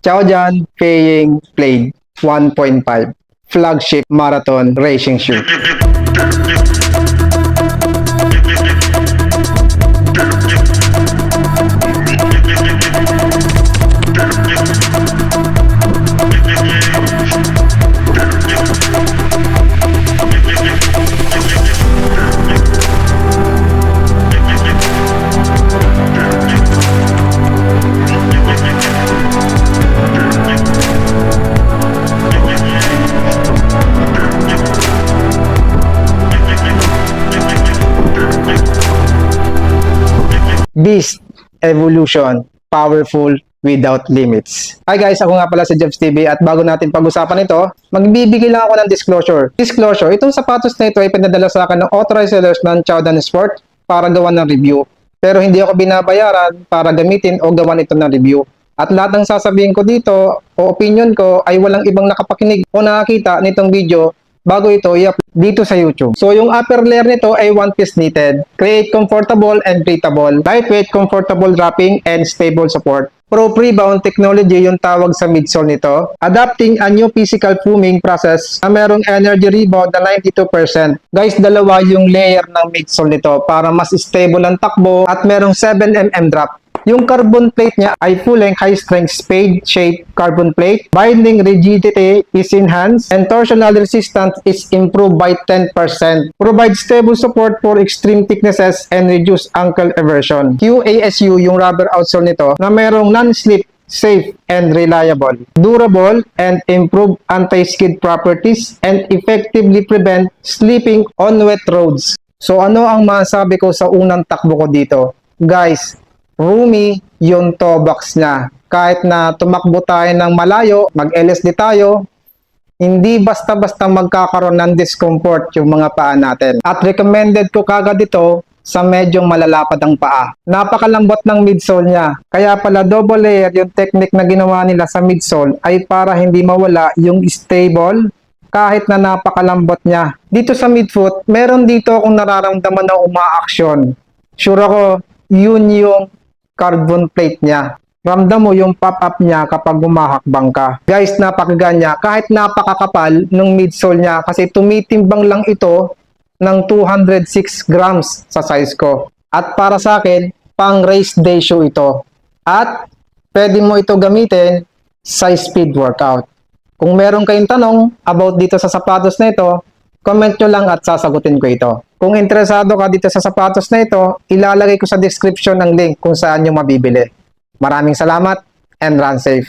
Chaojan Paying Blade 1.5 Flagship Marathon Racing Shoe. Beast Evolution, powerful without limits. Hi guys, ako nga pala si Jebs TV at bago natin pag-usapan ito, magbibigay lang ako ng disclosure. Disclosure, itong sapatos na ito ay pinadala sa akin ng authorized sellers ng Chaojan Sport para gawan ng review. Pero hindi ako binabayaran para gamitin o gawan ito ng review. At lahat ng sasabihin ko dito o opinion ko ay walang ibang nakapakinig o nakakita nitong video bago ito i-upload dito sa YouTube. So yung upper layer nito ay one piece knitted. Create comfortable and breathable, lightweight, comfortable wrapping, and stable support. Pro Pre-Bound technology yung tawag sa midsole nito. Adapting a new physical foaming process na merong energy rebound na 92%. Guys, dalawa yung layer ng midsole nito para mas stable ang takbo at merong 7mm drop. Yung carbon plate niya ay full-length high-strength spade-shaped carbon plate. Binding rigidity is enhanced and torsional resistance is improved by 10%. Provides stable support for extreme thicknesses and reduce ankle eversion. QASU yung rubber outsole nito na merong non-slip, safe, and reliable. Durable and improve anti-skid properties and effectively prevent slipping on wet roads. So ano ang masabi ko sa unang takbo ko dito? Guys, roomy yung toe box niya. Kahit na tumakbo tayo ng malayo, mag-LSD tayo, hindi basta-basta magkakaroon ng discomfort yung mga paa natin. At recommended ko kagad ito sa medyong malalapad ang paa. Napakalambot ng midsole niya. Kaya pala double layer yung technique na ginawa nila sa midsole ay para hindi mawala yung stable kahit na napakalambot niya. Dito sa midfoot, meron dito akong nararamdaman na umaaksyon. Sure ako, yun yung carbon plate niya. Ramdam mo yung pop-up niya kapag humahakbang ka. Guys, napakaganya. Kahit napakakapal ng midsole niya kasi tumitimbang lang ito ng 206 grams sa size ko. At para sa akin, pang race day shoe ito. At pwede mo ito gamitin sa speed workout. Kung meron kayong tanong about dito sa sapatos na ito, comment nyo lang at sasagutin ko ito. Kung interesado ka dito sa sapatos na ito, ilalagay ko sa description ng link kung saan nyo mabibili. Maraming salamat and run safe.